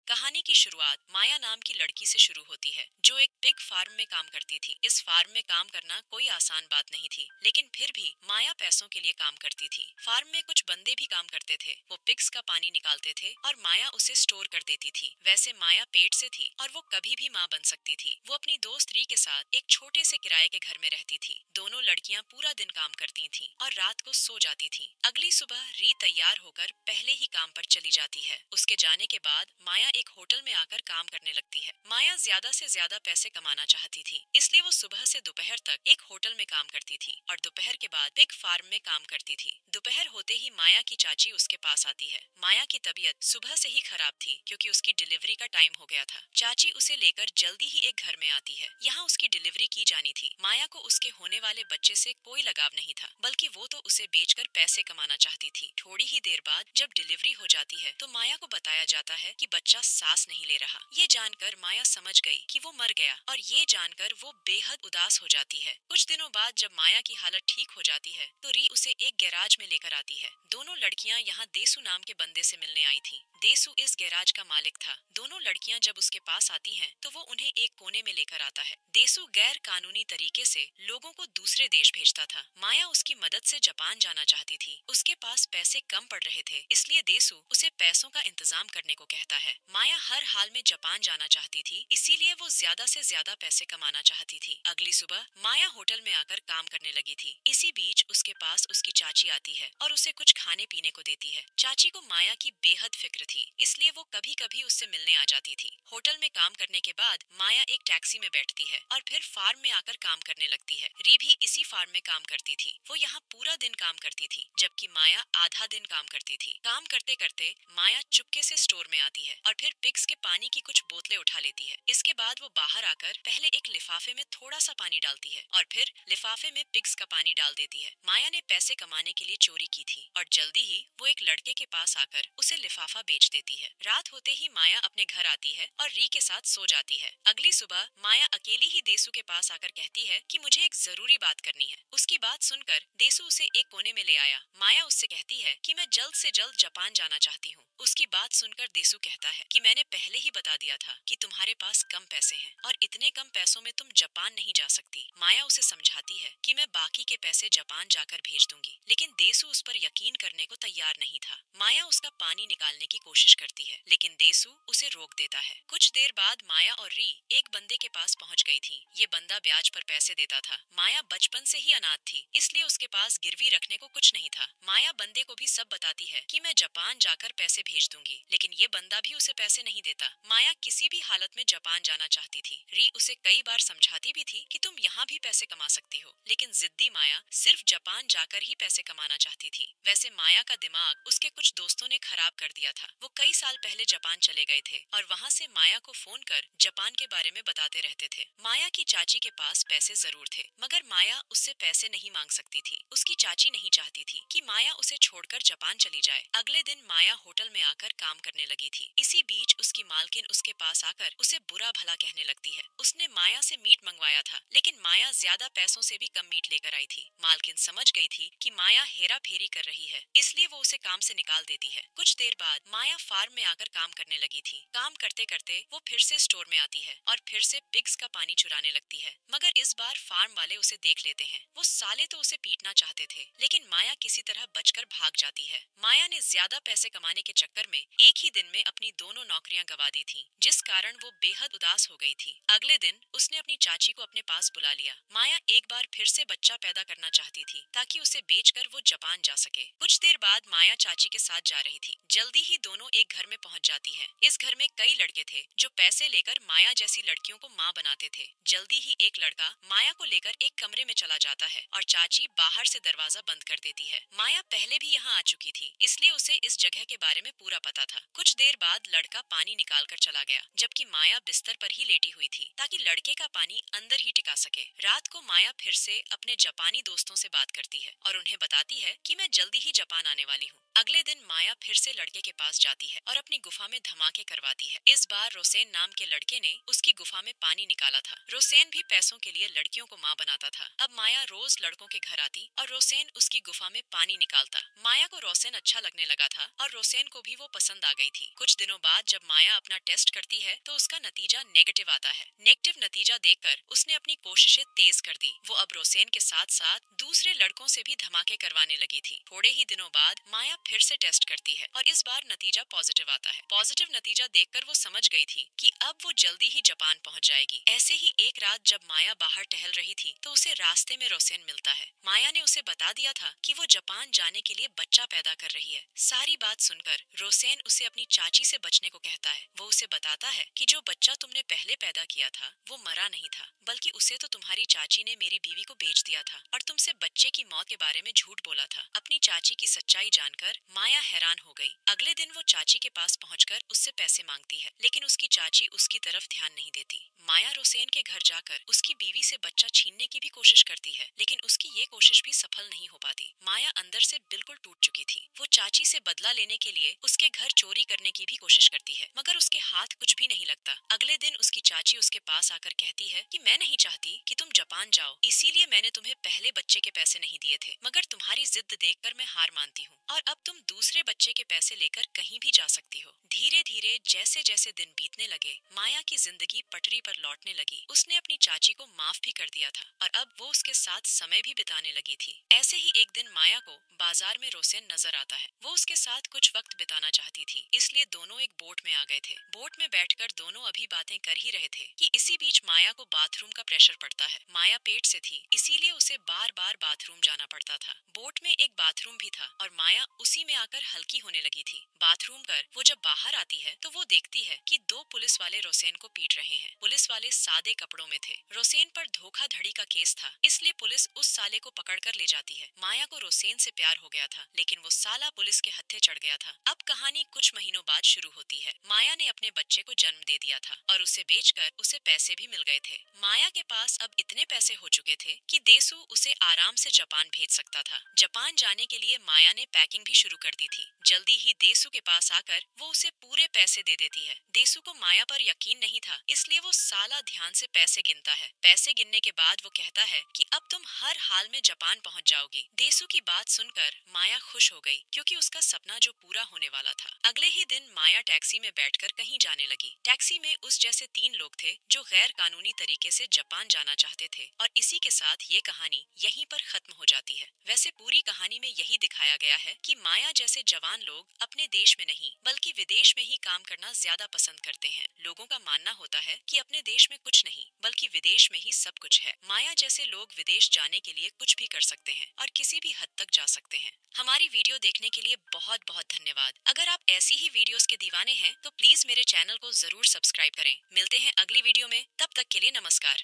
कहानी की शुरुआत माया नाम की लड़की से शुरू होती है जो एक पिग फार्म में काम करती थी। इस फार्म में काम करना कोई आसान बात नहीं थी, लेकिन फिर भी माया पैसों के लिए काम करती थी। फार्म में कुछ बंदे भी काम करते थे। वो पिग्स का पानी निकालते थे और माया उसे स्टोर कर देती थी। वैसे माया पेट से थी और वो कभी भी माँ बन सकती थी। वो अपनी दोस्त री के साथ एक छोटे से किराए के घर में रहती थी। दोनों लड़कियां पूरा दिन काम करती थीं और रात को सो जाती थीं। अगली सुबह री तैयार होकर पहले ही काम पर चली जाती है। उसके जाने के बाद माया एक होटल में आकर काम करने लगती है। माया ज्यादा से ज्यादा पैसे कमाना चाहती थी, इसलिए वो सुबह से दोपहर तक एक होटल में काम करती थी और दोपहर के बाद पिग फार्म में काम करती थी। दोपहर होते ही माया की चाची उसके पास आती है। माया की तबीयत सुबह से ही खराब थी क्योंकि उसकी डिलीवरी का टाइम हो गया था। चाची उसे लेकर जल्दी ही एक घर में आती है। यहाँ उसकी डिलीवरी की जानी थी। माया को उसके होने वाले बच्चे से कोई लगाव नहीं था, बल्कि वो तो उसे बेचकर पैसे कमाना चाहती थी। थोड़ी ही देर बाद जब डिलीवरी हो जाती है तो माया को बताया जाता है कि बच्चा सांस नहीं ले रहा। ये जानकर माया समझ गई कि वो मर गया और ये जानकर वो बेहद उदास हो जाती है। कुछ दिनों बाद जब माया की हालत ठीक हो जाती है तो री उसे एक गैराज में लेकर आती है। दोनों लड़कियां यहाँ देसु नाम के बंदे से मिलने आई थी। देसु इस गैराज का मालिक था। दोनों लड़कियां जब उसके पास आती हैं तो वो उन्हें एक कोने में लेकर आता है। देसु गैर कानूनी तरीके से लोगों को दूसरे देश भेजता था। माया उसकी मदद से जापान जाना चाहती थी। उसके पास पैसे कम पड़ रहे थे, इसलिए देसु उसे पैसों का इंतजाम करने को कहता है। माया हर हाल में जापान जाना चाहती थी, इसीलिए वो ज्यादा से ज्यादा पैसे कमाना चाहती थी। अगली सुबह माया होटल में आकर काम करने लगी थी। इसी बीच उसके पास उसकी चाची आती है और उसे कुछ खाने पीने को देती है। चाची को माया की बेहद फिक्र थी, इसलिए वो कभी कभी उससे मिलने आ जाती थी। होटल में काम करने के बाद माया एक टैक्सी में बैठती है और फिर फार्म में आकर काम करने लगती है। री भी इसी फार्म में काम करती थी। वो यहाँ पूरा दिन काम करती थी, जबकि माया आधा दिन काम करती थी। काम करते करते माया चुपके से स्टोर में आती है और फिर पिग्स के पानी की कुछ बोतलें उठा लेती है। इसके बाद वो बाहर आकर पहले एक लिफाफे में थोड़ा सा पानी डालती है और फिर लिफाफे में पिग्स का पानी डाल देती है। माया ने पैसे कमाने के लिए चोरी की थी और जल्दी ही वो एक लड़के के पास आकर उसे लिफाफा बेच देती है। रात होते ही माया अपने घर आती है और री के साथ सो जाती है। अगली सुबह माया अकेली ही देसु के पास आकर कहती है कि मुझे एक जरूरी बात करनी है। उसकी बात सुनकर देसु उसे एक कोने में ले आया। माया उससे कहती है कि मैं जल्द से जल्द जापान जाना चाहती हूँ। उसकी बात सुनकर देसु कहता है कि मैंने पहले ही बता दिया था कि तुम्हारे पास कम पैसे हैं और इतने कम पैसों में तुम जापान नहीं जा सकती। माया उसे समझाती है कि मैं बाकी के पैसे जापान जाकर भेज दूंगी, लेकिन देसु उस पर यकीन करने को तैयार नहीं था। माया उसका पानी निकालने की कोशिश करती है, लेकिन देसु उसे रोक देता है। कुछ देर बाद माया और री एक बंदे के पास पहुंच गई थी। ये बंदा ब्याज पर पैसे देता था। माया बचपन से ही अनाथ थी, इसलिए उसके पास गिरवी रखने को कुछ नहीं था। माया बंदे को भी सब बताती है कि मैं जापान जाकर पैसे भेज दूंगी, लेकिन ये बंदा भी उसे पैसे नहीं देता। माया किसी भी हालत में जापान जाना चाहती थी। री उसे कई बार समझाती भी थी कि तुम यहाँ भी पैसे कमा सकती हो, लेकिन जिद्दी माया सिर्फ जापान जाकर ही पैसे कमाना चाहती थी। वैसे माया का दिमाग उसके कुछ दोस्तों ने खराब कर दिया था। वो कई साल पहले जापान चले गए थे और वहाँ से माया को फोन कर जापान के बारे में बताते रहते थे। माया की चाची के पास पैसे जरूर थे, मगर माया उससे पैसे नहीं मांग सकती थी। उसकी चाची नहीं चाहती थी कि माया उसे छोड़कर जापान चली जाए। अगले दिन माया होटल में आकर काम करने लगी थी। इसी बीच उसकी मालकिन उसके पास आकर उसे बुरा भला कहने लगती है। उसने माया से मीट मंगवाया था, लेकिन माया ज्यादा पैसों से भी कम मीट लेकर आई थी। मालकिन समझ गई थी कि माया हेरा फेरी कर रही है, इसलिए वो उसे काम से निकाल देती है। कुछ देर बाद माया फार्म में आकर काम करने लगी थी। काम करते करते वो फिर से स्टोर में आती है और फिर से पिग्स का पानी चुराने लगती है, मगर इस बार फार्म वाले उसे देख लेते हैं। वो साले तो उसे पीटना चाहते थे, लेकिन माया किसी तरह बचकर भाग जाती है। माया ने ज्यादा पैसे कमाने के चक्कर में एक ही दिन में अपनी दोनों नौकरियां गवा दी थी, जिस कारण वो बेहद उदास हो गई थी। अगले दिन उसने अपनी चाची को अपने पास बुला लिया। माया एक बार फिर से बच्चा पैदा करना चाहती थी ताकि उसे बेचकर वो जापान जा सके। कुछ देर बाद माया चाची के साथ जा रही थी। जल्दी ही दोनों एक घर में पहुंच जाती हैं। इस घर में कई लड़के थे जो पैसे लेकर माया जैसी लड़कियों को माँ बनाते थे। जल्दी ही एक लड़का माया को लेकर एक कमरे में चला जाता है और चाची बाहर से दरवाजा बंद कर देती है। माया पहले भी यहाँ आ चुकी थी, इसलिए उसे इस जगह के बारे में पूरा पता था। कुछ देर बाद लड़का पानी निकाल कर चला गया, जबकि माया बिस्तर पर ही लेटी हुई थी ताकि लड़के का पानी अंदर ही टिका सके। रात को माया फिर से अपने जापानी दोस्तों से बात करती है और उन्हें बताती है कि मैं जल्दी ही जापान आने वाली हूँ। अगले दिन माया फिर से लड़के के पास जाती है और अपनी गुफा में धमाके करवाती है। इस बार रोसेन नाम के लड़के ने उसकी गुफा में पानी निकाला था। रोसेन भी पैसों के लिए लड़कियों को माँ बनाता था। अब माया रोज लड़कों के घर आती और रोसेन उसकी गुफा में पानी निकालता। माया को रोसेन अच्छा लगने लगा था और रोसेन को भी वो पसंद आ गई थी। कुछ दिनों बाद जब माया अपना टेस्ट करती है तो उसका नतीजा नेगेटिव आता है। नेगेटिव नतीजा देखकर उसने अपनी कोशिशें तेज कर दी। वो अब रोसेन के साथ साथ दूसरे लड़कों से भी धमाके करवाने लगी थी। थोड़े ही दिनों बाद माया फिर से टेस्ट करती है और इस बार नतीजा पॉजिटिव आता है। पॉजिटिव नतीजा देखकर वो समझ गई थी कि अब वो जल्दी ही जापान पहुंच जाएगी। ऐसे ही एक रात जब माया बाहर टहल रही थी तो उसे रास्ते में रोसेन मिलता है। माया ने उसे बता दिया था कि वो जापान जाने के लिए बच्चा पैदा कर रही है। सारी बात सुनकर रोसेन उसे अपनी चाची से बचने को कहता है। वो उसे बताता है कि जो बच्चा तुमने पहले पैदा किया था वो मरा नहीं था, बल्कि उसे तो तुम्हारी चाची ने मेरी बीवी को बेच दिया था और तुमसे बच्चे की मौत के बारे में झूठ बोला था। अपनी चाची की सच्चाई जानकर माया हैरान हो गई। अगले दिन वो चाची के पास पहुंचकर उससे पैसे मांगती है, लेकिन उसकी चाची उसकी तरफ ध्यान नहीं देती। माया रोसेन के घर जाकर उसकी बीवी से बच्चा छीनने की भी कोशिश करती है, लेकिन उसकी ये कोशिश भी सफल नहीं हो पाती। माया अंदर से बिल्कुल टूट चुकी थी। वो चाची से बदला लेने के लिए उसके घर चोरी करने की भी कोशिश करती है, मगर उसके हाथ कुछ भी नहीं लगता। अगले दिन उसकी चाची उसके पास आकर कहती है कि मैं नहीं चाहती कि तुम जापान जाओ, इसीलिए मैंने तुम्हें पहले बच्चे के पैसे नहीं दिए थे, मगर तुम्हारी जिद देखकर मैं हार मानती हूँ और अब तुम दूसरे बच्चे के पैसे लेकर कहीं भी जा सकती हो। धीरे धीरे जैसे जैसे दिन बीतने लगे माया की जिंदगी पटरी पर लौटने लगी। उसने अपनी चाची को माफ भी कर दिया था और अब वो उसके साथ समय भी बिताने लगी थी। ऐसे ही एक दिन माया को बाजार में रोसेन नजर आता है। वो उसके साथ कुछ वक्त बिताना चाहती थी, इसलिए दोनों एक बोट में आ गए थे। बोट में बैठकर दोनों अभी बातें कर ही रहे थे कि इसी बीच माया को बाथरूम का प्रेशर पड़ता है। माया पेट से थी, इसीलिए उसे बार बार बाथरूम जाना पड़ता था। बोट में एक बाथरूम भी था और माया उसी में आकर हल्की होने लगी थी। बाथरूम कर वो जब बाहर आती है तो वो देखती है कि दो पुलिस वाले रोसेन को पीट रहे हैं। पुलिस वाले सादे कपड़ों में थे। रोसेन पर धोखाधड़ी का केस था, इसलिए पुलिस उस साले को पकड़कर ले जाती है। माया को रोसेन से प्यार हो गया था, लेकिन वो साला पुलिस के हत्थे चढ़ गया था। अब कहानी कुछ महीनों बाद शुरू होती है। माया ने अपने बच्चे को जन्म दे दिया था और उसे बेचकर उसे पैसे भी मिल गए थे। माया के पास अब इतने पैसे हो चुके थे कि देसू उसे आराम से जापान भेज सकता था। जापान जाने के लिए माया ने पैकिंग भी शुरू कर दी थी। जल्दी ही देसू के पास आकर वो उसे पूरे पैसे दे देती है। देसू को माया पर यकीन नहीं था, इसलिए वो साला ध्यान से पैसे गिनता है। पैसे गिनने के बाद वो कहता है कि अब तुम हर हाल में जापान पहुंच जाओगी। देसू की बात सुनकर माया खुश हो गई, क्योंकि उसका सपना जो पूरा होने वाला था। अगले ही दिन माया टैक्सी में बैठकर कहीं जाने लगी। टैक्सी में उस जैसे 3 लोग थे जो गैर कानूनी तरीके से जापान जाना चाहते थे और इसी के साथ ये कहानी यहीं पर खत्म हो जाती है। वैसे पूरी कहानी में यही दिखाया गया है कि माया जैसे जवान लोग अपने देश में नहीं बल्कि विदेश में ही काम करना ज्यादा पसंद करते हैं। लोगों का मानना होता है कि अपने देश में कुछ नहीं बल्कि विदेश में ही सब कुछ है। माया जैसे लोग विदेश जाने के लिए कुछ भी कर सकते हैं और किसी भी हद तक जा सकते हैं। हमारी वीडियो देखने के लिए बहुत बहुत धन्यवाद। अगर आप ऐसी ही वीडियोस के दीवाने हैं तो प्लीज मेरे चैनल को जरूर सब्सक्राइब करें। मिलते हैं अगली वीडियो में, तब तक के लिए नमस्कार।